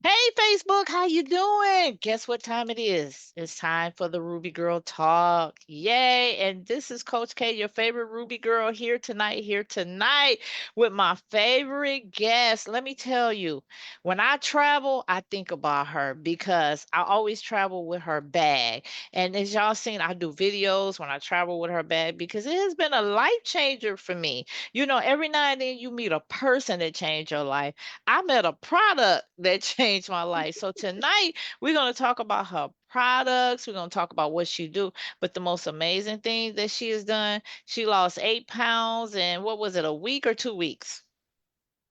Hey Facebook, how you doing? Guess what time it is? It's time for the Ruby Girl Talk. Yay. And this is Coach K, your favorite Ruby Girl here tonight with my favorite guest. Let me tell you, when I travel, I think about her because I always travel with her bag. And as y'all seen, I do videos when I travel with her bag because it has been a life changer for me. Every now and then you meet a person that changed your life. I met a product that changed my life. So tonight we're going to talk about her products. We're going to talk about what she do. But the most amazing thing that she has done, she lost 8 pounds in what was it, a week or 2 weeks?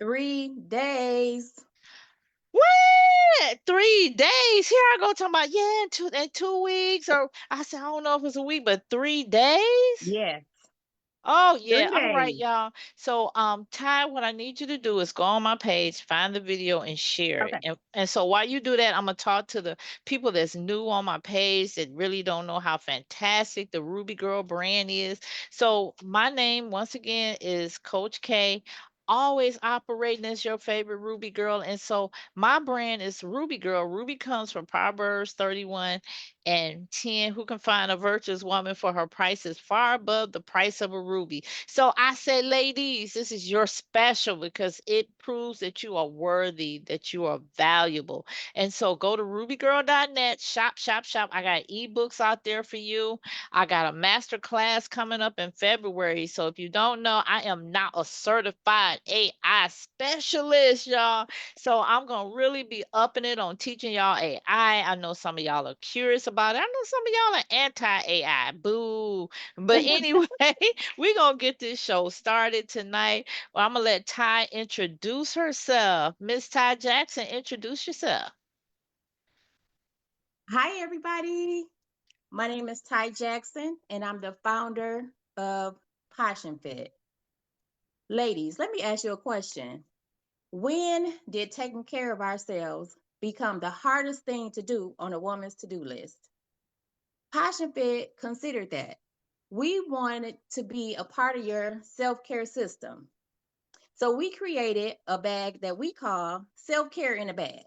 3 days. What? 3 days? Here I go talking about in 2 weeks, or I said I don't know if it's a week, but 3 days. Yes, Oh yeah, three all right, days. y'all. So, Ty, what I need you to do is go on my page, find the video, and share it. Okay. And so while you do that, I'm gonna talk to the people that's new on my page that really don't know how fantastic the Ruby Girl brand is. So my name, once again, is Coach K. Always operating as your favorite Ruby Girl. And so my brand is Ruby Girl. Ruby comes from Proverbs 31 and 10. Who can find a virtuous woman, for her price is far above the price of a ruby? So I said, ladies, this is your special because it proves that you are worthy, that you are valuable. And so go to rubygirl.net, shop, shop, shop. I got ebooks out there for you. I got a master class coming up in February. So if you don't know, I am now a certified AI specialist, y'all. So I'm gonna really be upping it on teaching y'all AI. I know some of y'all are curious about it. I know some of y'all are anti-AI. Boo. But anyway, we're gonna get this show started tonight. Well, I'm gonna let Ty introduce herself. Miss Ty Jackson, introduce yourself. Hi, everybody. My name is Ty Jackson, and I'm the founder of POSHnFIT. Ladies, let me ask you a question. When did taking care of ourselves become the hardest thing to do on a woman's to do list? POSHnFIT considered that. We wanted to be a part of your self care system. So we created a bag that we call Self Care in a Bag.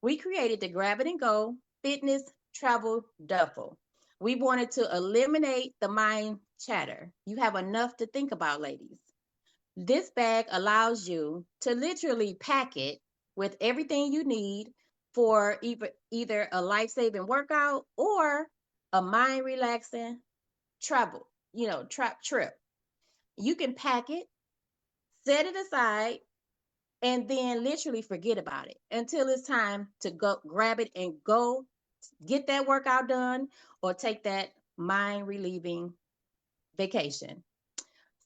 We created the grab it and go fitness travel duffel. We wanted to eliminate the mind chatter. You have enough to think about, ladies. This bag allows you to literally pack it with everything you need for either a life saving workout or a mind relaxing travel, trip. You can pack it, set it aside, and then literally forget about it until it's time to go grab it and go get that workout done or take that mind relieving vacation.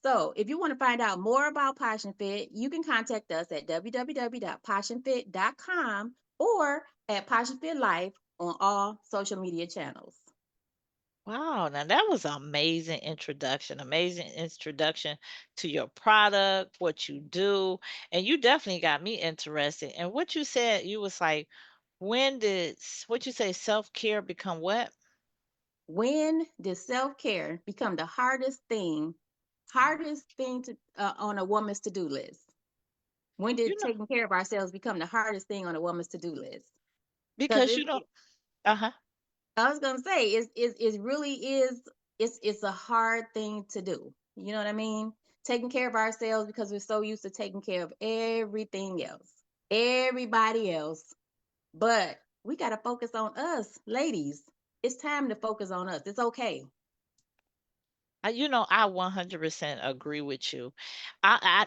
So, if you want to find out more about Passion Fit, you can contact us at www.passionfit.com or at Passion Fit Life on all social media channels. Wow, now that was an amazing introduction to your product, what you do, and you definitely got me interested. And what you said, you was like, when did what you say self-care become what? When did self care become the hardest thing to on a woman's to do list? When You did know, taking care of ourselves become the hardest thing on a woman's to do list? Because because you don't, uh-huh. I was gonna say it really is it's a hard thing to do. You know what I mean? Taking care of ourselves because we're so used to taking care of everything else, everybody else. But we gotta focus on us, ladies. It's time to focus on us. It's okay. I 100% agree with you.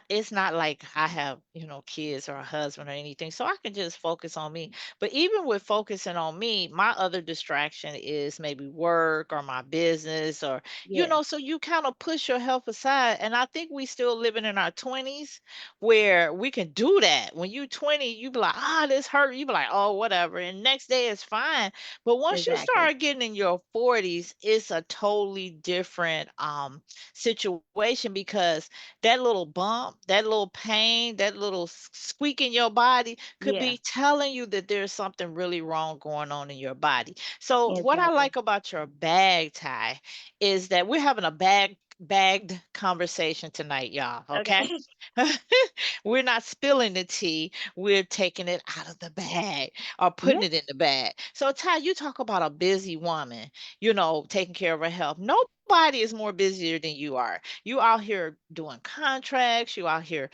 It's not like I have, kids or a husband or anything, so I can just focus on me. But even with focusing on me, my other distraction is maybe work or my business, or, Yes, so you kind of push your health aside. And I think we still living in our 20s where we can do that. When you 20, you be like, this hurt. You be like, oh, whatever. And next day is fine. But once you exactly. start getting in your 40s, it's a totally different situation because that little bump, that little pain, that little squeak in your body could Yeah, be telling you that there's something really wrong going on in your body. So what I exactly. like about your bag, Ty, is that we're having a bag bagged conversation tonight, y'all. Okay. Okay. We're not spilling the tea. We're taking it out of the bag or Yeah. putting it in the bag. So, Ty, you talk about a busy woman, taking care of her health. Nobody is more busier than you are. You out here doing contracts. You out here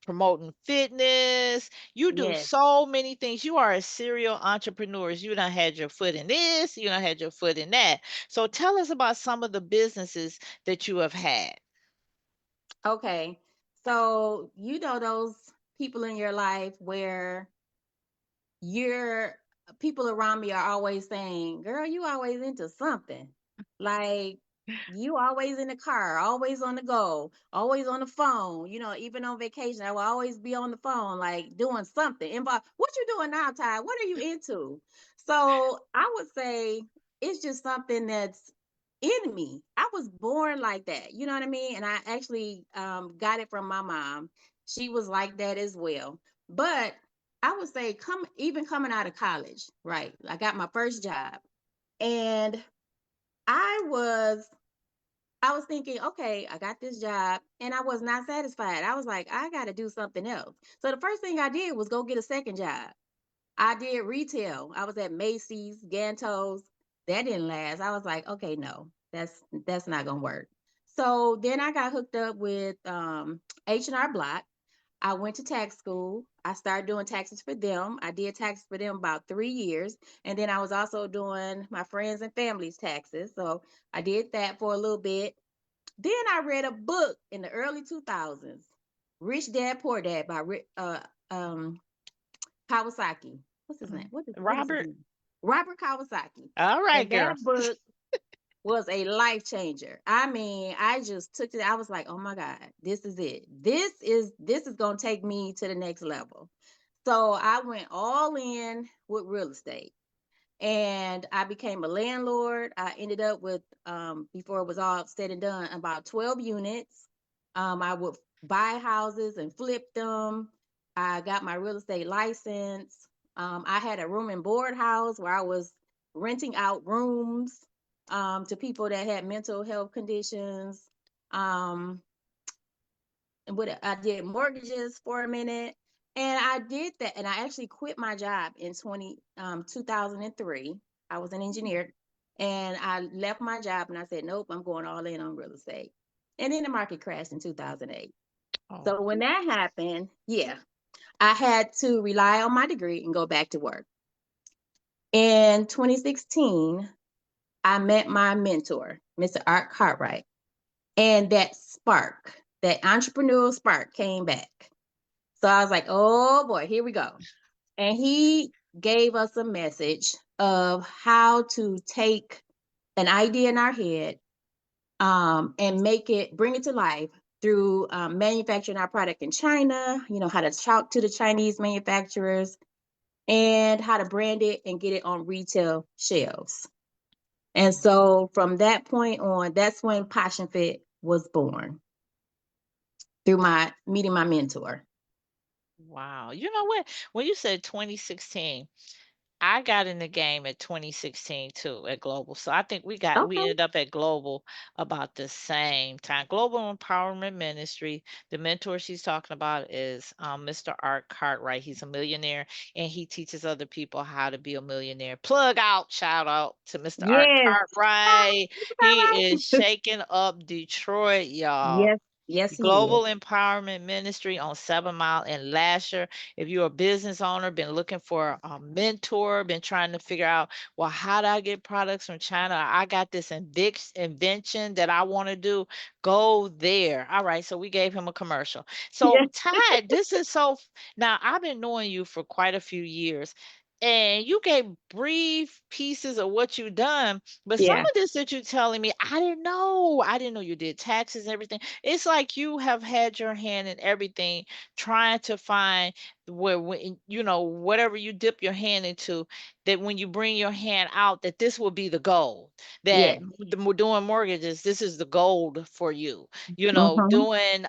promoting fitness. You do Yes. so many things. You are a serial entrepreneur. You done had your foot in this. You done had your foot in that. So, tell us about some of the businesses that you have had. Okay. So, those people in your life where you're people around me are always saying, "Girl, you always into something." Like you always in the car, always on the go, always on the phone. Even on vacation, I will always be on the phone, like doing something. What you doing now, Ty? What are you into? So I would say it's just something that's in me. I was born like that. You know what I mean? And I actually got it from my mom. She was like that as well. But I would say coming out of college, right? I got my first job and I was I was thinking, okay, I got this job and I was not satisfied. I was like, I got to do something else. So the first thing I did was go get a second job. I did retail. I was at Macy's, Gantos. That didn't last. I was like, okay, no, that's not gonna work. So then I got hooked up with H&R Block. I went to tax school. I started doing taxes for them. I did taxes for them about 3 years. And then I was also doing my friends and family's taxes. So I did that for a little bit. Then I read a book in the early 2000s, Rich Dad Poor Dad by um, Kawasaki. What's his name? Mhm. What is his Robert. name? Robert Kawasaki. All right, And girl. that book was a life changer. I mean, I just took it. I was like, "Oh my God, this is it. This is going to take me to the next level." So I went all in with real estate and I became a landlord. I ended up with before it was all said and done about 12 units. I would buy houses and flip them. I got my real estate license. I had a room and board house where I was renting out rooms to people that had mental health conditions. Um, and what I did mortgages for a minute. And I did that. And I actually quit my job in 2003. I was an engineer and I left my job and I said, nope, I'm going all in on real estate. And then the market crashed in 2008. Oh, So when that happened, yeah, I had to rely on my degree and go back to work. In 2016, I met my mentor, Mr. Art Cartwright, and that spark, that entrepreneurial spark came back. So I was like, oh boy, here we go. And he gave us a message of how to take an idea in our head and bring it to life through manufacturing our product in China, how to talk to the Chinese manufacturers and how to brand it and get it on retail shelves. And so from that point on, that's when POSHnFIT was born through my meeting my mentor. wow. You know what? When you said 2016, I got in the game at 2016 too at Global. So I think we Okay. ended up at Global about the same time. Global Empowerment Ministry. The mentor she's talking about is Mr. Art Cartwright. He's a millionaire and he teaches other people how to be a millionaire. Plug out, shout out to Mr. Art Yes. Cartwright. He All is right. shaking up Detroit, y'all. Yes. Yes, he is. Global Empowerment Ministry on 7 Mile in Lasher. If you're a business owner, been looking for a mentor, been trying to figure out, well, how do I get products from China? I got this invention that I want to do. Go there. All right. So we gave him a commercial. So, Yes. Ty, now I've been knowing you for quite a few years. And you gave brief pieces of what you've done, but some Yeah. of this that you're telling me, I didn't know. I didn't know you did taxes and everything. It's like you have had your hand in everything, trying to find where when whatever you dip your hand into, that when you bring your hand out, that this will be the gold. That Yeah. doing mortgages, this is the gold for you. Hmm. Doing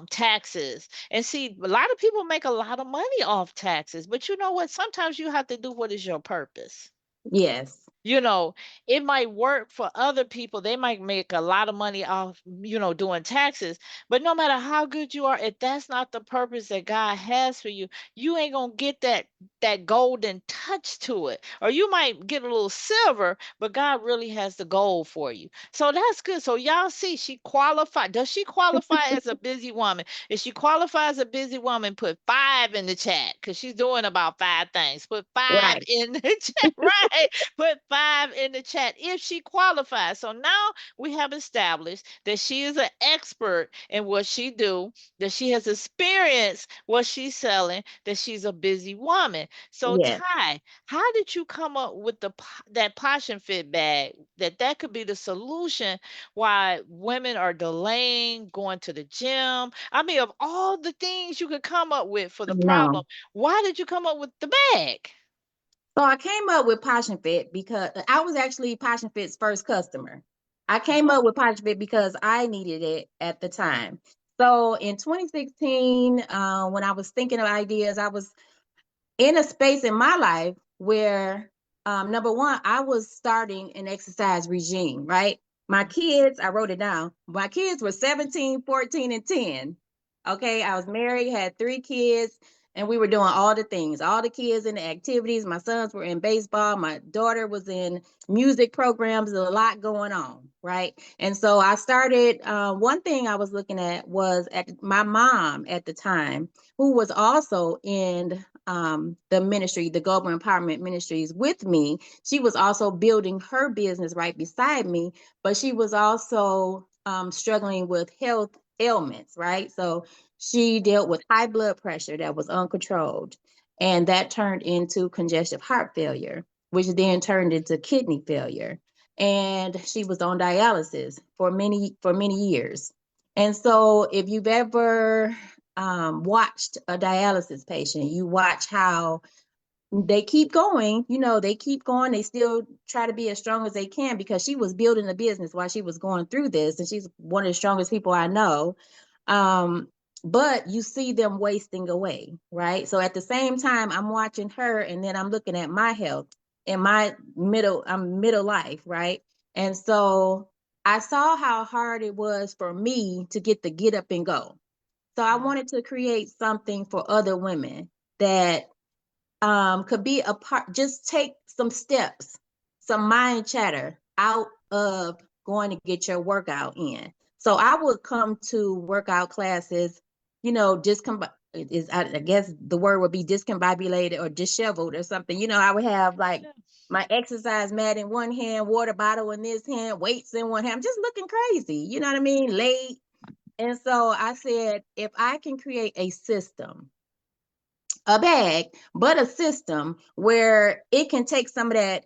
taxes. And see, a lot of people make a lot of money off taxes, but you know what? Sometimes you have to do what is your purpose. Yes. you know, it might work for other people. They might make a lot of money off, doing taxes. But no matter how good you are, if that's not the purpose that God has for you, you ain't gonna get that golden touch to it. Or you might get a little silver, but God really has the gold for you. So that's good. So y'all see, she qualified. Does she qualify as a busy woman? If she qualifies as a busy woman, put 5 in the chat because she's doing about 5 things. Put 5 Right. in the chat, right? Put 5 in the chat if she qualifies. So now we have established that she is an expert in what she do, that she has experienced what she's selling, that she's a busy woman. So Yes. Ty, how did you come up with that Passion Fit bag? That could be the solution why women are delaying going to the gym. I mean, of all the things you could come up with for I the problem, know. why did you come up with the bag? So I came up with POSHnFIT because I was actually POSHnFIT's first customer. I came Uh-huh. up with POSHnFIT because I needed it at the time. So in 2016, when I was thinking of ideas, I was in a space in my life where number one, I was starting an exercise regime, right? My kids, I wrote it down. My kids were 17, 14, and 10. Okay. I was married, had 3 kids, and we were doing all the things, all the kids in the activities. My sons were in baseball. My daughter was in music programs. There's a lot going on, right? And so I started, one thing I was looking at was at my mom at the time, who was also in the ministry, the Global Empowerment Ministries with me. She was also building her business right beside me, but she was also struggling with health ailments, right? So she dealt with high blood pressure that was uncontrolled, and that turned into congestive heart failure, which then turned into kidney failure. And she was on dialysis for many years. And so, if you've ever watched a dialysis patient, you watch how they keep going, they keep going. They still try to be as strong as they can because she was building a business while she was going through this. And she's one of the strongest people I know. Um, but you see them wasting away, right? So at the same time, I'm watching her and then I'm looking at my health in I'm middle life, right? And so I saw how hard it was for me to get up and go. So I Mhm. wanted to create something for other women that could be a part, just take some steps, some mind chatter out of going to get your workout in. So I would come to workout classes, I guess the word would be discombobulated or disheveled or something. I would have like Yeah. my exercise mat in one hand, water bottle in this hand, weights in one hand. I'm just looking crazy. You know what I mean? Late. And so I said, if I can create a bag, but a system where it can take some of that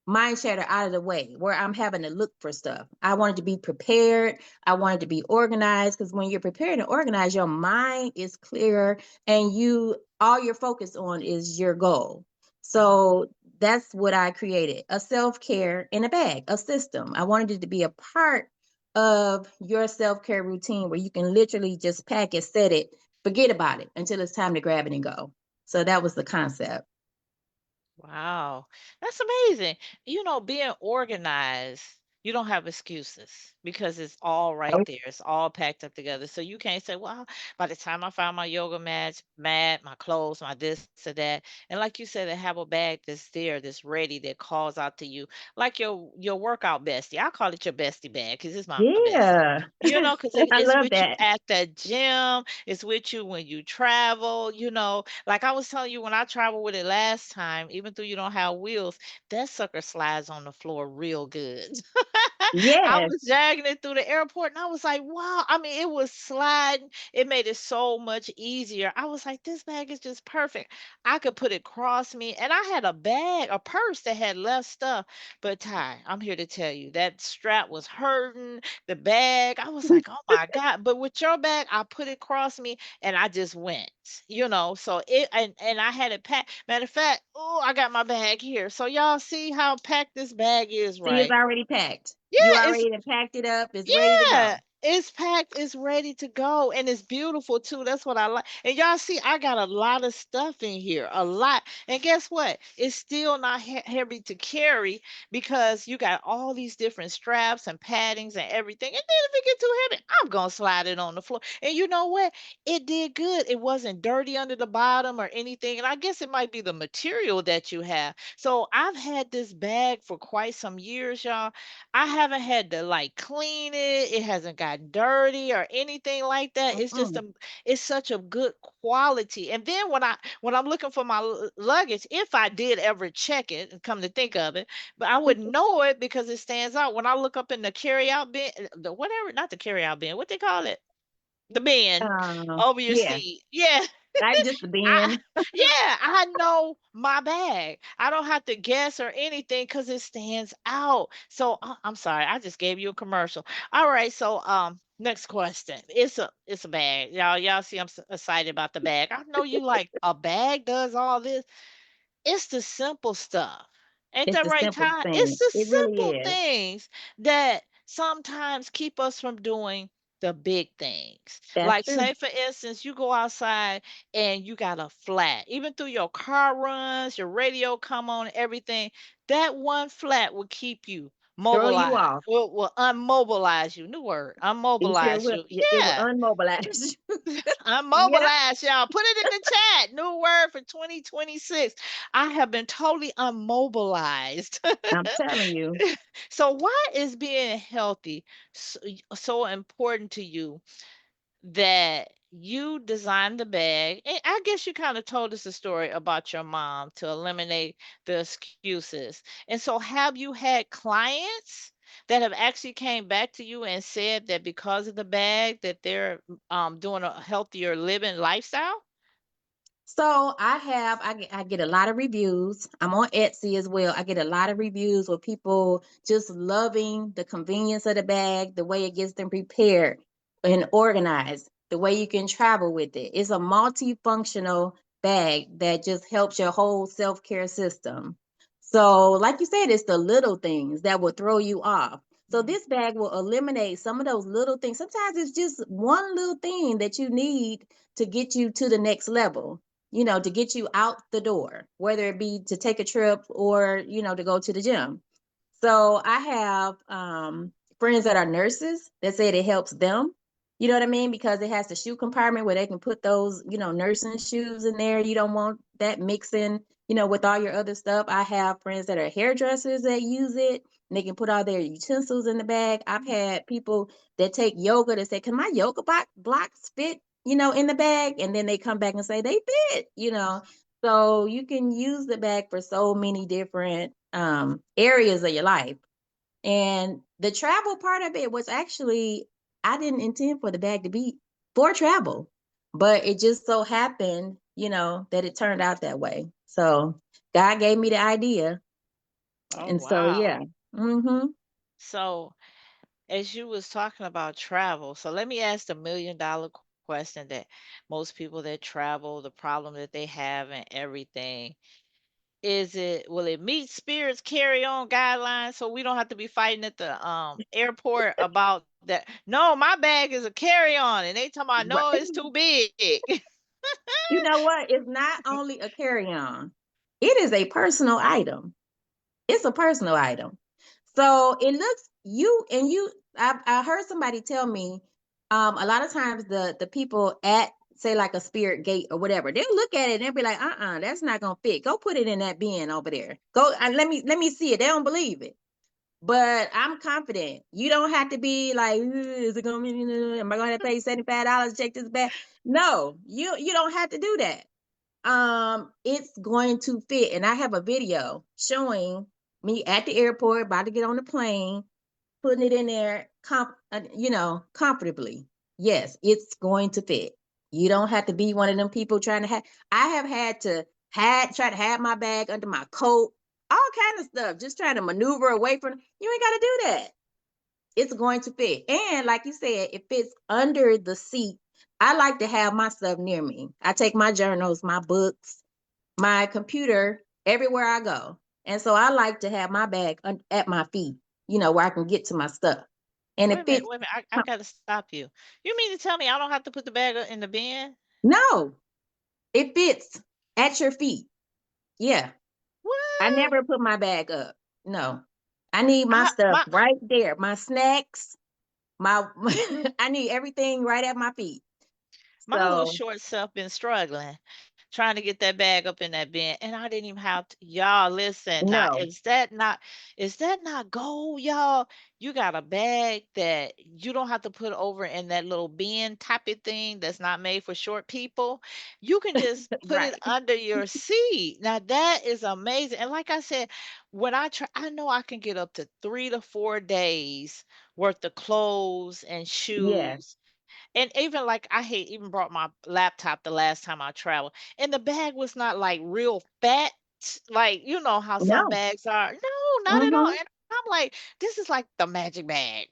mind chatter out of the way, where I'm having to look for stuff. I wanted to be prepared. I wanted to be organized because when you're prepared and organized, your mind is clearer and all you're focused on is your goal. Mhm. So that's what I created, a self-care in a bag, a system. I wanted it to be a part of your self-care routine where you can literally just pack it, set it, forget about it until it's time to grab it and go. So that was the concept. Wow, that's amazing. Being organized, you don't have excuses because it's all right there. It's all packed up together. So you can't say, well, by the time I find my yoga mat, my clothes, my this or that. And like you said, to have a bag that's there, that's ready, that calls out to you, like your workout bestie. I call it your bestie bag because it's my bestie. Yeah. Because I it's love with you that. at the gym, it's with you when you travel, like I was telling you when I traveled with it last time, even though you don't have wheels, that sucker slides on the floor real good. I Yes. was dragging it through the airport and I was like, wow. I mean, it was sliding. It made it so much easier. I was like, this bag is just perfect. I could put it across me. And I had a purse that had less stuff. But Ty, I'm here to tell you that strap was hurting. The bag, I was like, oh my God. But with your bag, I put it across me and I just went, So and I had it packed. Matter of fact, oh, I got my bag here. So y'all see how packed this bag is, See, it's right? already packed. Yeah, You it's already done packed it up. It's ready to yeah. go. It's packed, it's ready to go, and it's beautiful too. That's what I like. And y'all see, I got a lot of stuff in here, a lot. And guess what? It's still not heavy to carry because you got all these different straps and paddings and everything. And then if it get too heavy, I'm gonna slide it on the floor. And you know what? It did good. It wasn't dirty under the bottom or anything. And I guess it might be the material that you have. So I've had this bag for quite some years, y'all. I haven't had to like clean it. It hasn't gotten dirty or anything like that. It's just Mm-mm. a it's such a good quality. And then when I'm looking for my luggage, if I did ever check it and come to think of it, but I would know it because it stands out. When I look up in the carry out bin, the whatever, not the carry out bin, what they call it? The bin over your Yeah, seat. Yeah. not just the I bin. yeah, I know my bag. I don't have to guess or anything because it stands out. So I'm sorry, I just gave you a commercial. All right, so next question. It's a bag. Y'all see I'm excited about the bag. I know you like a bag does all this. It's the simple stuff. Ain't It's that the right, simple Ty? It's thing. the It really simple is. things that sometimes keep us from doing the big things. That's Like, true. say, for instance, you go outside and you got a flat. Even through your car runs, your radio come on, everything. That one flat will keep you Throw you mobilized. off. Will unmobilize you. New word. You sure Unmobilize will. you. It will Yeah. unmobilize you. I'm Yeah, mobilized, y'all. Put it in the chat. New word for 2026. I have been totally unmobilized. I'm telling you. So why is being healthy so important to you that you designed the bag? And I guess you kind of told us a story about your mom to eliminate the excuses. And so have you had clients that have actually came back to you and said that because of the bag that they're doing a healthier living lifestyle? So I get a lot of reviews. I'm on Etsy as well. I get a lot of reviews with people just loving the convenience of the bag, the way it gets them prepared and organized, the way you can travel with it. It's a multifunctional bag that just helps your whole self-care system. So, like you said, it's the little things that will throw you off. So Mhm. this bag will eliminate some of those little things. Sometimes it's just one little thing that you need to get you to the next level, to get you out the door, whether it be to take a trip or, to go to the gym. So I have friends that are nurses that said it helps them. You know what I mean? Because it has the shoe compartment where they can put those, nursing shoes in there. You don't want that mixing, with all your other stuff. I have friends that are hairdressers that use it. And they can put all their utensils in the bag. I've had people that take yoga that say, "Can my yoga blocks fit, in the bag?" And then they come back and say they fit. So you can use the bag for so many different areas of your life. And the travel part of it was actually, I didn't intend for the bag to be for travel, but it just so happened, that it turned out that way. So God gave me the idea. Oh, And so, yeah. wow. Hmm. So, as you was talking about travel, so let me ask the $1 million question that most people that travel, the problem that they have and everything. Will it meet spirits carry on guidelines so we don't have to be fighting at the airport about that? No, my bag is a carry on, and they talking about no, it's too big. You know what? It's not only a carry-on. It is a personal item. It's a personal item. So it looks I heard somebody tell me a lot of times the people at say like a spirit gate or whatever, they'll look at it and they'll be like, that's not gonna fit. Go put it in that bin over there. Go let me see it. They don't believe it. But I'm confident. You don't have to be like, is it gonna be, am I gonna have to pay $75 to check this bag? No, you don't have to do that. It's going to fit. And I have a video showing me at the airport, about to get on the plane, putting it in there, comfortably. Yes, it's going to fit. You don't have to be one of them people trying to have. I have had to try to have my bag under my coat, all kind of stuff, just trying to maneuver away from. You ain't got to do that. It's going to fit. And like you said, it fits under the seat. I like to have my stuff near me. I take my journals, my books, my computer everywhere I go. And so I like to have my bag at my feet, where I can get to my stuff. and it fits. Wait a minute. I gotta stop you. You mean to tell me I don't have to put the bag in the bin? No, it fits at your feet. Yeah. I What? never put my bag up. No. I need my I stuff my right there. My snacks, my I need everything right at my feet. my little So, short self been struggling, trying to get that bag up in that bin, and I didn't even have to. Y'all, listen, now no. is that not gold, y'all? You got a bag that you don't have to put over in that little bin type of thing that's not made for short people. You can just put it Right. under your seat. Now that is amazing. And like I said, when I try, I know I can get up to 3 to 4 days worth of clothes and Yes. shoes, and even like I had even brought my laptop the last time I traveled, and the bag was not like real fat, like you know how some No. bags are. No, not at all. Mm-hmm. And I'm like, this is like the magic bag.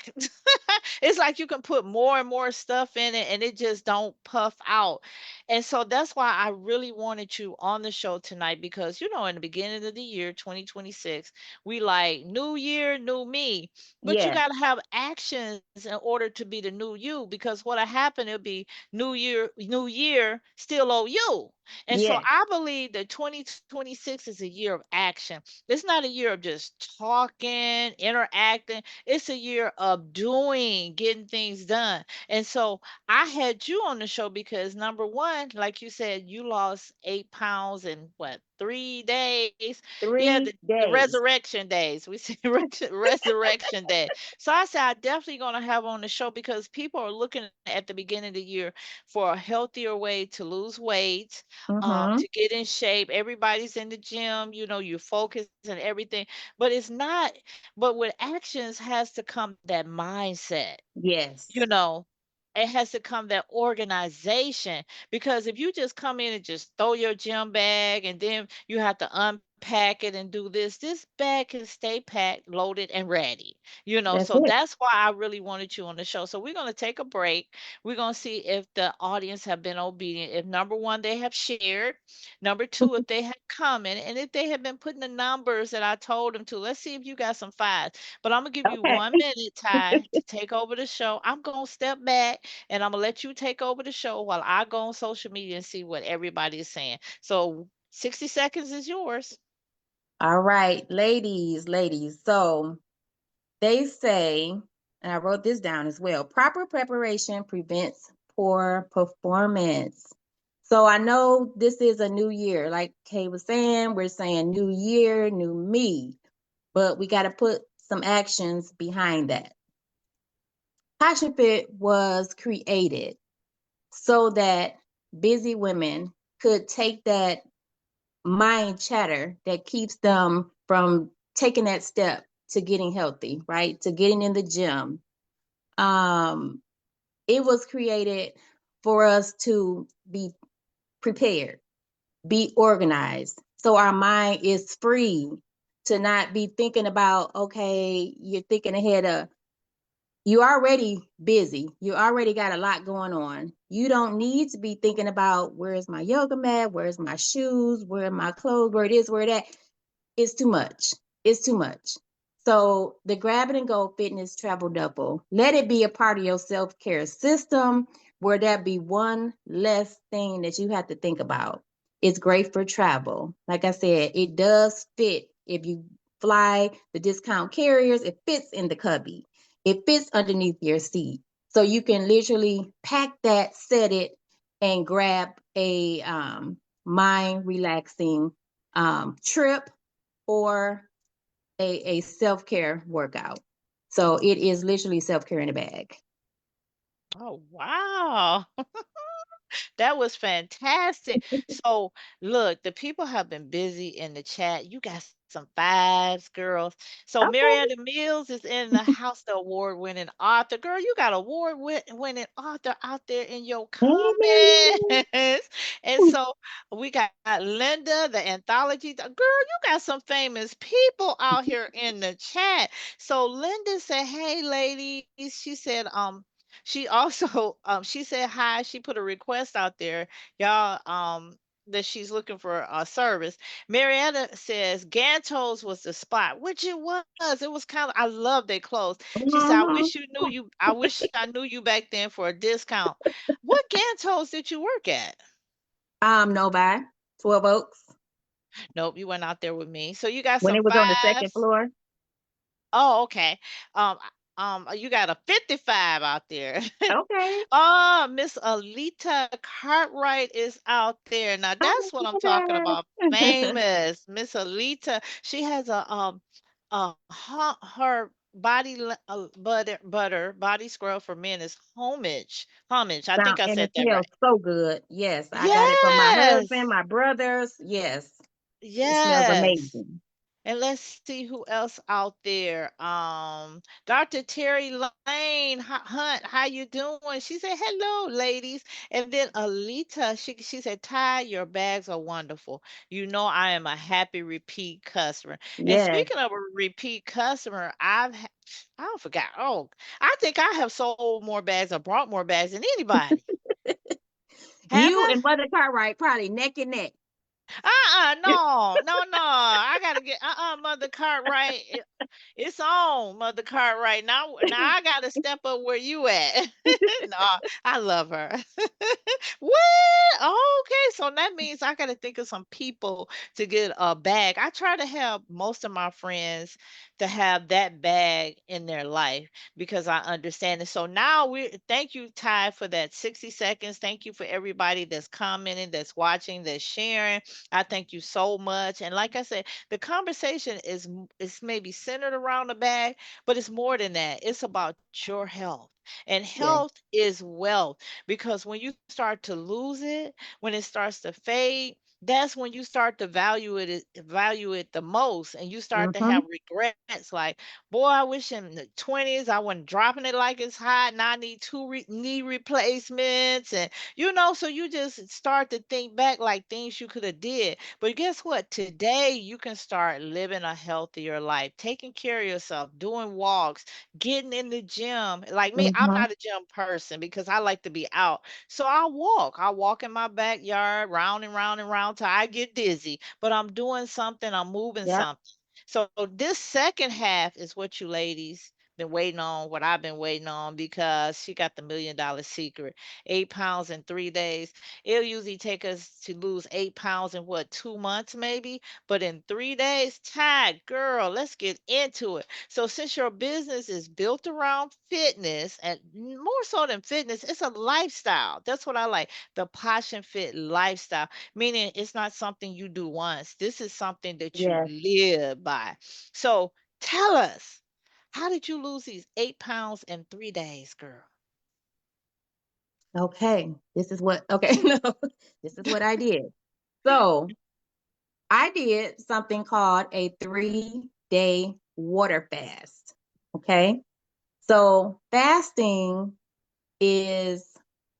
It's like you can put more and more stuff in it and it just don't puff out. And so that's why I really wanted you on the show tonight because you know in the beginning of the year 2026, we like new year, new me. But you Yes. got to have actions in order to be the new you because what'll happen, it'll be new year, still old you. And so Yes. I believe that 2026 is a year of action. It's not a year of just talking, interacting. It's a year of doing, getting things done. And so I had you on the show because number one, like you said, you lost 8 pounds in what, 3 days? Yeah, Three the days. resurrection days. We say resurrection day. So I said I definitely gonna have on the show because people are looking at the beginning of the year for a healthier way to lose weight, Mm-hmm. to get in shape. Everybody's in the gym, you know, you focus and everything, but it's not. But with actions has to come that mindset, you Yes. know. It has to come that organization because if you just come in and just throw your gym bag and then you have to unpack it and do this bag can stay packed, loaded, and ready. You know, That's so it. that's why I really wanted you on the show. So we're going to take a break. We're going to see if the audience have been obedient. If number one, they have shared. Number two, if they have commented. And if they have been putting the numbers that I told them to. Let's see if you got some fives. But I'm gonna give you Okay. 1 minute, Ty, to take over the show. I'm gonna step back and I'm gonna let you take over the show while I go on social media and see what everybody is saying. So 60 seconds is yours. All right, ladies, ladies. So they say, and I wrote this down as well, proper preparation prevents poor performance. So I know this is a new year. Like Kay was saying, we're saying new year, new me, but we got to put some actions behind that. Passion Fit was created so that busy women could take that mind chatter that keeps them from taking that step to getting healthy, right? To getting in the gym. Um, it was created for us to be prepared, be organized. So our mind is free to not be thinking about, okay, you're thinking ahead of, you already busy. You already got a lot going on. You don't need to be thinking about where's my yoga mat, where's my shoes, where are my clothes, where it is, where that. It's too much. It's too much. So the grab it and go fitness travel double, let it be a part of your self-care system where that be one less thing that you have to think about. It's great for travel. Like I said, it does fit. If you fly the discount carriers, it fits in the cubby. It fits underneath your seat. So you can literally pack that, set it, and grab a mind relaxing trip or a self care workout. So it is literally self care in a bag. Oh, wow. That was fantastic. So, look, the people have been busy in the chat. You got some fives, girls. So, Marietta Okay. Mills is in the house, the award-winning author. Girl, you got award-winning author out there in your Amen. comments. And so, we got Linda, the anthology. Girl, you got some famous people out here in the chat. So, Linda said, "Hey, ladies." She said, she also she said hi. She put a request out there. Y'all, that she's looking for a service. Marietta says Gantos was the spot, which it was. It was kind of, I love their clothes. She said, Mhm. I wish I knew you back then for a discount. What Gantos did you work at? Nobody. 12 Oaks. Nope, you went out there with me. So you got When some it was on the second fives. floor. Oh, okay. You got a 55 out there. Okay. Oh, Miss Alita Cartwright is out there. Now I that's what I'm talking remember about. that. Famous Miss Alita. She has her butter body scrub for men is homage. I think Now, I and said it that right. smells so good. Yes, I got it from my husband, Yes, my brothers. Yes, it smells yes. amazing. And let's see who else out there. Dr. Terry Lane Hunt, how you doing? She said, "Hello, ladies." And then Alita, she said, "Ty, your bags are wonderful. You know I am a happy repeat customer." And Yes. speaking of a repeat customer, I forgot. Oh, I think I have sold more bags or brought more bags than anybody. Have You I? and Mother Cartwright probably neck and neck. No, no, no. I gotta get Mother Cartwright. It's on, Mother Cartwright. Now I gotta step up where you at. No, I love her. What? Oh, okay, so that means I gotta think of some people to get a bag. I try to have most of my friends to have that bag in their life because I understand it. So now we thank you, Ty, for that 60 seconds. Thank you for everybody that's commenting, that's watching, that's sharing. I thank you so much. And like I said, the conversation is maybe centered around the bag, but it's more than that. It's about your health. And Yes. health is wealth because when you start to lose it, when it starts to fade, that's when you start to value it the most, and you start to Mm-hmm. have regrets like, boy, I wish in the 20s I wasn't dropping it like it's hot. Now I need knee replacements, and so you just start to think back like things you could have did. But guess what? Today you can start living a healthier life, taking care of yourself, doing walks, getting in the gym. Like me, I'm Mm-hmm. not a gym person because I like to be out. So I walk. I walk in my backyard round and round and round till I get dizzy. But I'm doing something, I'm moving Yep. something. So this second half is what you ladies been waiting on, what I've been waiting on, because she got the $1 million secret. 8 pounds in 3 days. It'll usually take us to lose 8 pounds in what, 2 months maybe? But in 3 days, tag, girl, let's get into it. So since your business is built around fitness, and more so than fitness, it's a lifestyle. That's what I like. The Posh and Fit lifestyle, meaning it's not something you do once. This is something that you Yes. live by. So tell us, how did you lose these 8 pounds in 3 days, girl? Okay. This is what. Okay. No. This is what I did. So I did something called a 3-day water fast. Okay. So fasting is,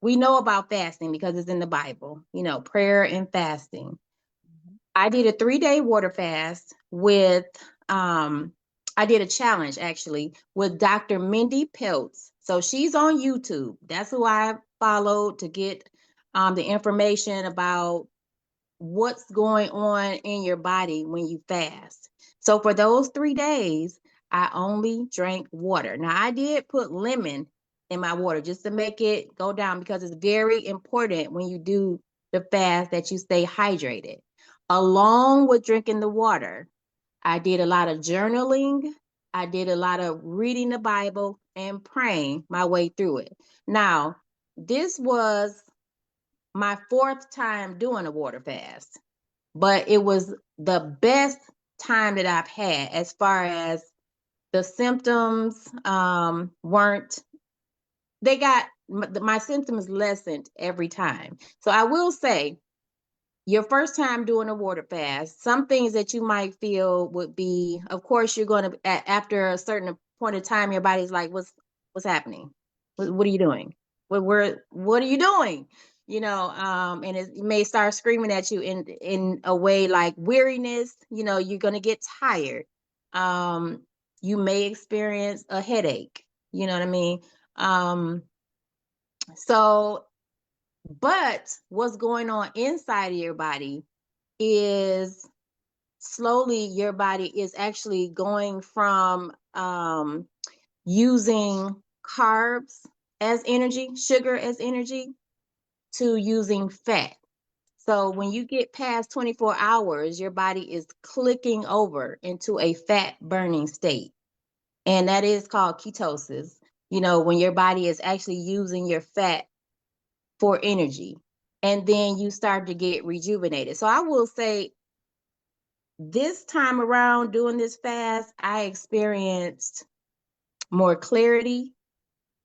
we know about fasting because it's in the Bible, prayer and fasting. Mhm. I did a 3-day water fast with, I did a challenge actually with Dr. Mindy Peltz. So she's on YouTube. That's who I followed to get the information about what's going on in your body when you fast. So for those 3 days, I only drank water. Now I did put lemon in my water just to make it go down because it's very important when you do the fast that you stay hydrated. Along with drinking the water, I did a lot of journaling. I did a lot of reading the Bible and praying my way through it. Now, this was my fourth time doing a water fast, but it was the best time that I've had as far as the symptoms weren't, they got my symptoms lessened every time. So I will say, your first time doing a water fast, some things that you might feel would be, of course, you're going to, after a certain point of time, your body's like, what's happening? What are you doing? What are you doing? And it may start screaming at you in a way like weariness. You're going to get tired. Um, you may experience a headache. You know what I mean? Um, so But what's going on inside of your body is slowly your body is actually going from using carbs as energy, sugar as energy, to using fat. So when you get past 24 hours, your body is clicking over into a fat burning state. And that is called ketosis. When your body is actually using your fat for energy. And then you start to get rejuvenated. So I will say this time around doing this fast, I experienced more clarity.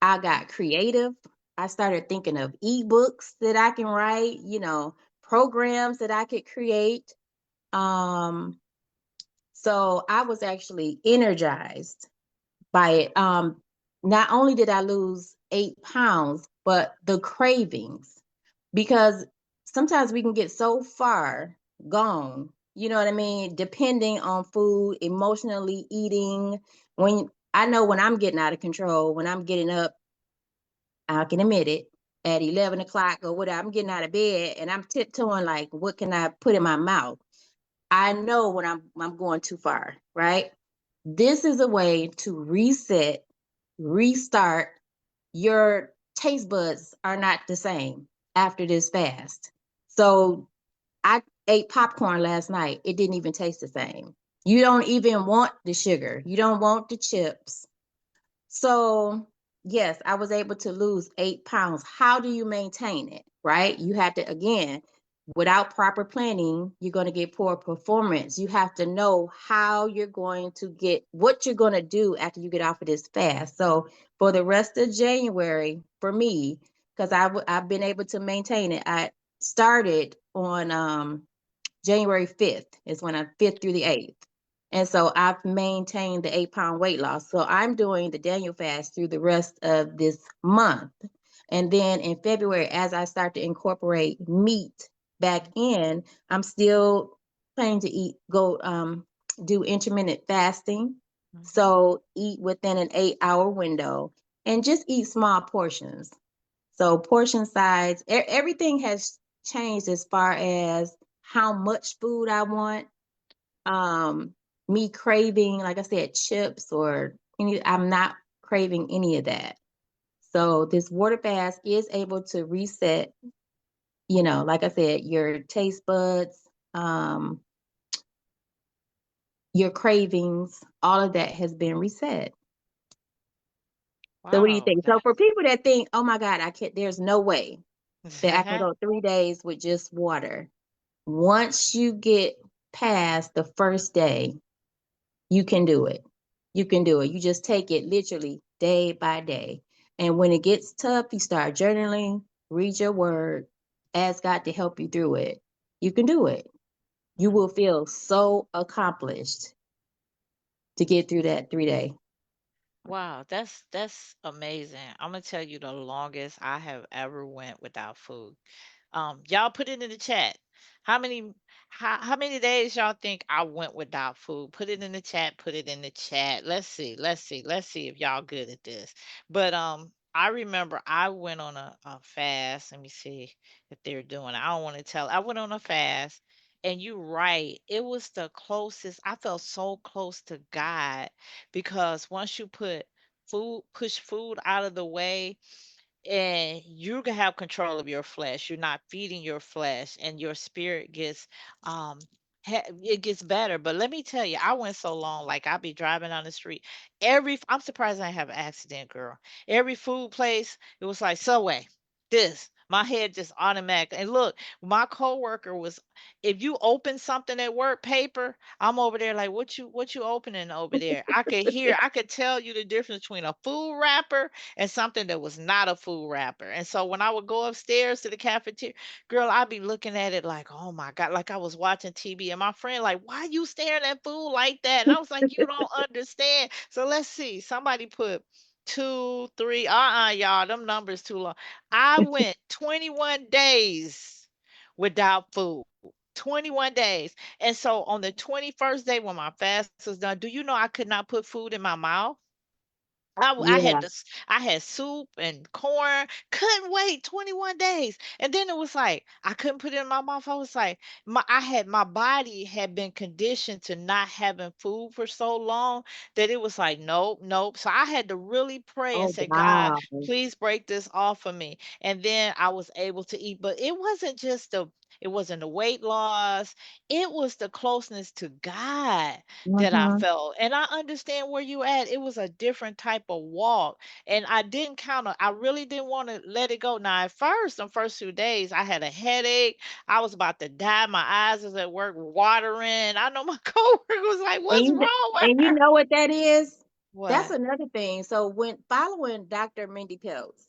I got creative. I started thinking of ebooks that I can write, programs that I could create. Um, so I was actually energized by it. Not only did I lose 8 pounds, but the cravings, because sometimes we can get so far gone, you know what I mean, depending on food, emotionally eating. When I know when I'm getting out of control, when I'm getting up, I can admit it, at 11 o'clock or whatever, I'm getting out of bed and I'm tiptoeing like, what can I put in my mouth? I know when I'm going too far, right? This is a way to reset, restart. Your taste buds are not the same after this fast. So I ate popcorn last night. It didn't even taste the same. You don't even want the sugar. You don't want the chips. So, yes, I was able to lose 8 pounds. How do you maintain it? Right? You have to, again, without proper planning, you're going to get poor performance. You have to know how you're going to get what you're going to do after you get off of this fast. So, for the rest of January, for me, because I've been able to maintain it, I started on January 5th, is when I 5th through the 8th. And so I've maintained the 8 pound weight loss. So I'm doing the Daniel fast through the rest of this month. And then in February, as I start to incorporate meat back in, I'm still planning to do intermittent fasting. Mhm. So eat within an 8 hour window and just eat small portions. So portion size, everything has changed as far as how much food I want. Um, Me craving, like I said, chips or I'm not craving any of that. So this water fast is able to reset, like I said, your taste buds, your cravings, all of that has been reset. So what do you Wow, think? So for people that think, oh my God, I can't, there's no way that I can that's go 3 days with just water. Once you get past the first day, you can do it. You can do it. You just take it literally day by day. And when it gets tough, you start journaling, read your word, ask God to help you through it. You can do it. You will feel so accomplished to get through that 3 day. wow, that's amazing. I'm gonna tell you the longest I have ever went without food. Y'all put it in the chat. How many how many days y'all think I went without food? Put it in the chat, put it in the chat. Let's see, let's see, let's see if y'all good at this. But I remember I went on a fast. Let me see if they're doing it. I don't want to tell. I went on a fast and you're right. It was the closest. I felt so close to God because once you push food out of the way, and you can have control of your flesh. You're not feeding your flesh, and your spirit gets um it gets better. But let me tell you, I went so long, like I'd be driving on the street. I'm surprised I didn't have an accident, girl. Every food place, it was like Subway. This. My head just automatic. And look, my coworker was, if you open something at work, paper, I'm over there like, what you opening over there? I could tell you the difference between a food wrapper and something that was not a food wrapper. And so when I would go upstairs to the cafeteria, girl, I'd be looking at it like, oh my God, like I was watching TV. And my friend, like, why you staring at food like that? And I was like, you don't understand. So let's see. Somebody put two, three. Y'all, them numbers too long. I went 21 days without food. 21 days. And so on the 21st day when my fast was done, do you know I could not put food in my mouth? I had Yeah. this, I had soup and corn, couldn't wait 21 days. And then it was like, I couldn't put it in my mouth. I was like, my body had been conditioned to not having food for so long that it was like, nope, nope. So I had to really pray and Oh, say, God, wow. please break this off of me. And then I was able to eat. But it wasn't the weight loss. It was the closeness to God that I Mhm. felt. And I understand where you at. It was a different type of walk. And I didn't kind of, I really didn't want to let it go. Now, at first, the first 2 days, I had a headache. I was about to die. My eyes was at work watering. I know my coworker was like, And what's wrong with you her? know what that is? That's What? another thing. So when following Dr. Mindy Pelz,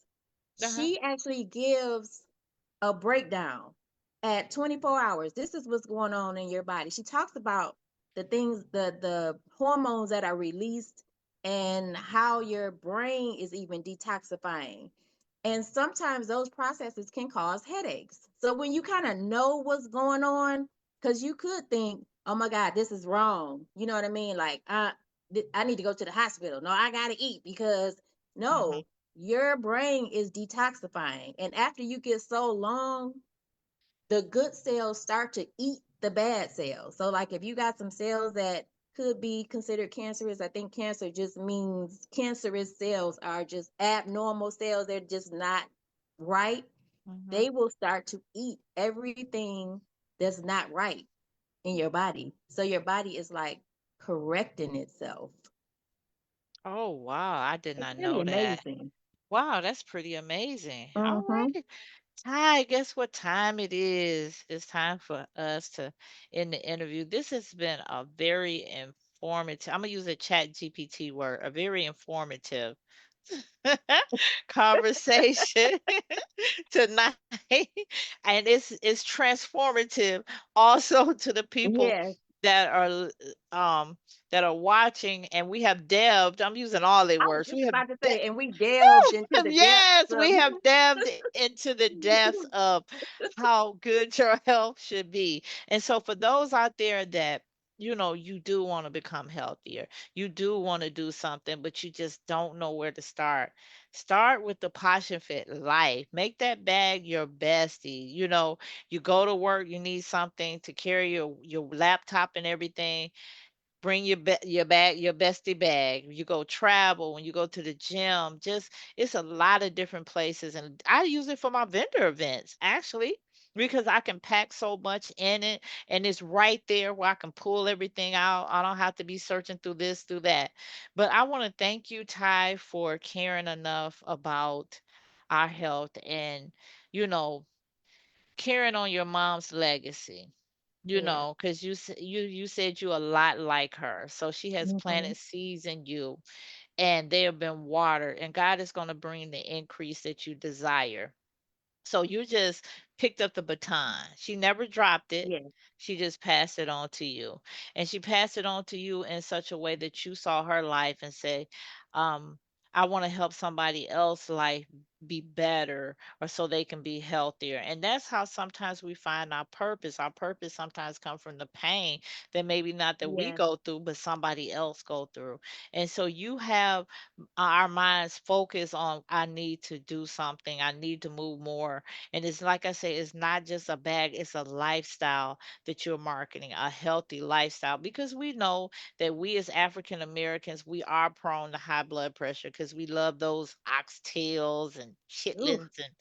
Uh-huh. she actually gives a breakdown at 24 hours. This is what's going on in your body. She talks about the things, the hormones that are released and how your brain is even detoxifying. And sometimes those processes can cause headaches. So when you kind of know what's going on, because you could think, oh my God, this is wrong. You know what I mean? Like, I need to go to the hospital. No, I got to eat because Hmm. no, your brain is detoxifying. And after you get so long, the good cells start to eat the bad cells. So, like if you got some cells that could be considered cancerous, I think cancer just means cancerous cells are just abnormal cells. They're just not right. Hmm. They will start to eat everything that's not right in your body. So, your body is like correcting itself. Oh, wow. I did It's not really know that. amazing. Wow, that's pretty amazing. All Mm-hmm. right. Hi, guess what time it is? It's time for us to end the interview. This has been a very informative, I'm gonna use a chat GPT word, a very informative conversation tonight. And it's transformative also to the people Yes. that are um that are watching, and we have delved, I'm using all their I was words. just We have about to say, and we delved into the depths yes, of we have delved into the depths of how good your health should be. And so, for those out there that, you do want to become healthier, you do want to do something, but you just don't know where to start. Start with the Passion Fit Life. Make that bag your bestie. You go to work, you need something to carry your laptop and everything. Bring your bestie bag. You go travel, when you go to the gym, just it's a lot of different places, and I use it for my vendor events, actually, because I can pack so much in it, and it's right there where I can pull everything out. I don't have to be searching through this, through that. But I want to thank you, Ty, for caring enough about our health, and you know carrying on your mom's legacy. yes. Because you said you a lot like her. So she has Hmm. planted seeds in you, and they have been watered, and God is going to bring the increase that you desire. So you just picked up the baton. She never dropped it. Yes. She just passed it on to you. And she passed it on to you in such a way that you saw her life and say, um, I want to help somebody else's life be better, or so they can be healthier. And that's how sometimes we find our purpose. Our purpose sometimes comes from the pain that maybe not that we Yes. go through, but somebody else go through. And so you have our minds focus on, I need to do something, I need to move more. And it's like I say, it's not just a bag, it's a lifestyle that you're marketing, a healthy lifestyle, because we know that we as African Americans, we are prone to high blood pressure because we love those oxtails and Ooh, chitlins, and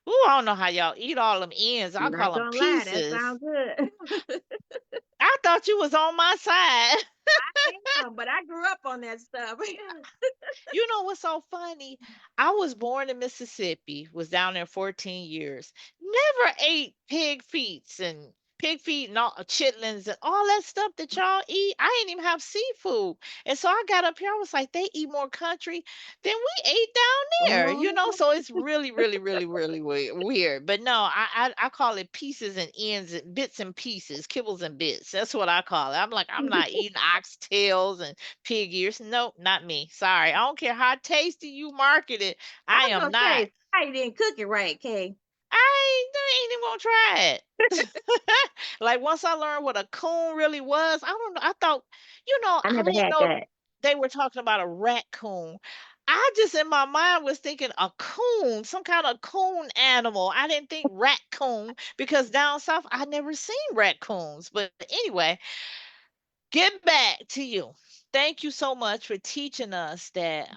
ooh, I don't know how y'all eat all them ends. I you're call not them gonna lie, that pieces. sounds good. I thought you was on my side. I am, but I grew up on that stuff. You know what's so funny? I was born in Mississippi, was down there 14 years. Never ate pig feet and all chitlins and all that stuff that y'all eat. I didn't even have seafood. And so I got up here, I was like, they eat more country than we ate down there, Mhm. so it's really, really, really, really weird. But no, I call it pieces and ends, and bits and pieces, kibbles and bits. That's what I call it. I'm like, I'm not eating oxtails and pig ears. Nope, not me. Sorry. I don't care how tasty you market it. I I was am gonna not. say, I didn't cook it right, Kay. I ain't even gonna try it. Like once I learned what a coon really was, I don't know. I thought, I I never didn't had know that. they were talking about a raccoon. I just in my mind was thinking a coon, some kind of coon animal. I didn't think raccoon because down south I never seen raccoons. But anyway, get back to you. Thank you so much for teaching us that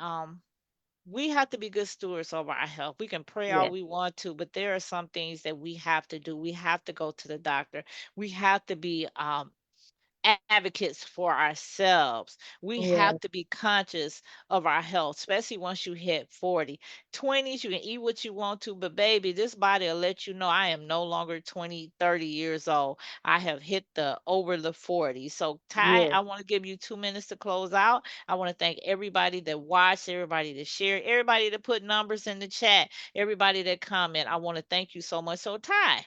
we have to be good stewards over our health. We can pray all Yeah. we want to, but there are some things that we have to do. We have to go to the doctor. We have to be advocates for ourselves. We Yeah. have to be conscious of our health, especially once you hit 40. 20s, you can eat what you want to, but baby, this body will let you know I am no longer 20, 30 years old. I have hit the over the 40. So, Ty, Yeah. I want to give you 2 minutes to close out. I want to thank everybody that watched, everybody that shared, everybody that put numbers in the chat, everybody that comment. I want to thank you so much. So, Ty,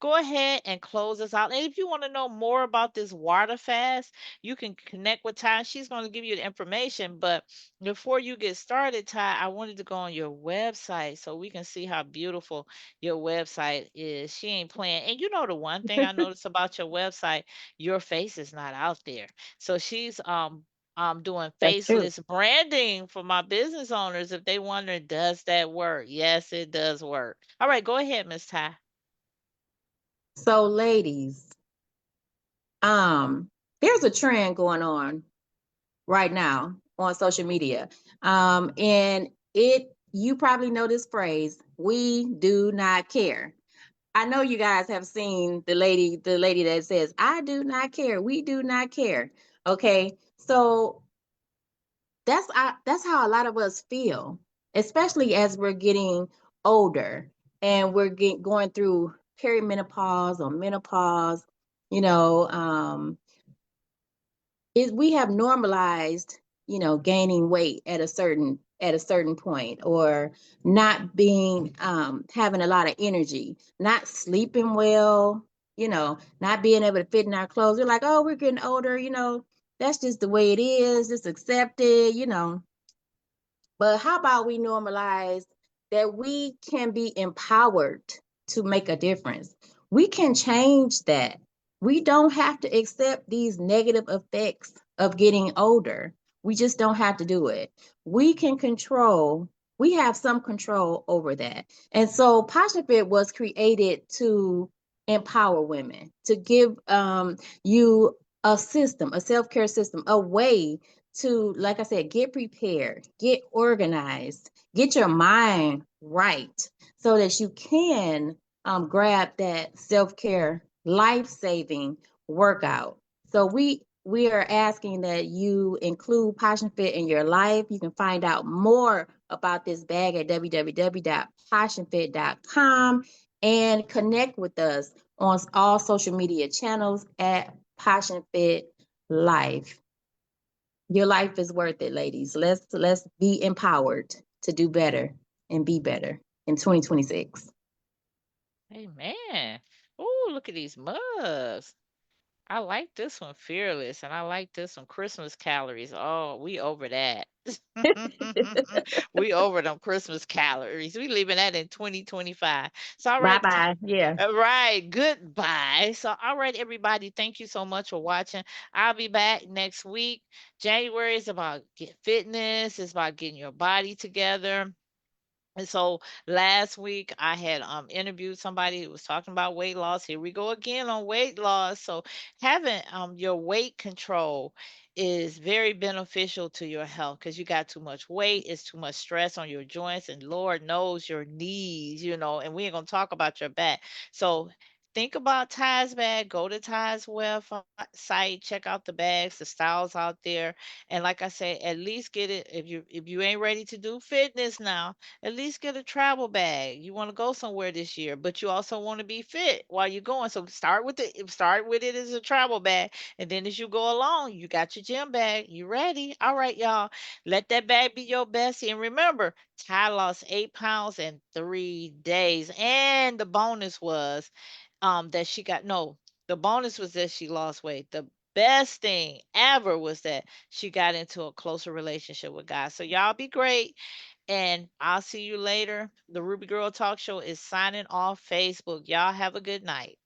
go ahead and close us out. And if you want to know more about this water fast, you can connect with Ty. She's going to give you the information. But before you get started, Ty, I wanted to go on your website so we can see how beautiful your website is. She ain't playing. And you know the one thing I noticed about your website, your face is not out there. So she's doing That's true. faceless branding for my business owners. If they wonder, does that work? Yes, it does work. All right, go ahead, Miss Ty. So, ladies, um, there's a trend going on right now on social media. And you probably know this phrase, we do not care. I know you guys have seen the lady that says, I do not care. We do not care. Okay. So that's how a lot of us feel, especially as we're getting older and going through perimenopause or menopause. You know, is we have normalized, gaining weight at a certain point, or not being having a lot of energy, not sleeping well, not being able to fit in our clothes. We're like, oh, we're getting older, that's just the way it is, just accept it. But how about we normalize that we can be empowered to make a difference? We can change that. We don't have to accept these negative effects of getting older. We just don't have to do it. We can control, we have some control over that. And so POSHnFIT was created to empower women, to give you a system, a self care system, a way to, like I said, get prepared, get organized, get your mind right so that you can grab that self care, life saving workout. So we are asking that you include POSHnFIT in your life. You can find out more about this bag at www.poshnfit.com and connect with us on all social media channels at POSHnFIT Life. Your life is worth it, ladies. Let's be empowered to do better and be better in 2026. Amen. Oh, look at these mugs. I like this one, Fearless, and I like this one, Christmas Calories. Oh, we over that. We over them Christmas calories. We leaving that in 2025. So, all Bye right. bye. Yeah. All right. Goodbye. So, all right, everybody. Thank you so much for watching. I'll be back next week. January is about fitness. It's about getting your body together. And so last week I had interviewed somebody who was talking about weight loss. Here we go again on weight loss. So having your weight control is very beneficial to your health because you got too much weight, it's too much stress on your joints, and Lord knows your knees, and we ain't gonna talk about your back. So think about Ty's bag, go to Ty's website, check out the bags, the styles out there. And like I said, at least get it if you ain't ready to do fitness now, at least get a travel bag. You want to go somewhere this year, but you also want to be fit while you're going. So start with it as a travel bag, and then as you go along, you got your gym bag. You ready? All right, y'all. Let that bag be your bestie. And remember, Ty lost 8 pounds in 3 days. And the bonus was that she got no, the bonus was that she lost weight. The best thing ever was that she got into a closer relationship with God. So y'all be great. And I'll see you later. The Ruby Girl Talk Show is signing off Facebook. Y'all have a good night.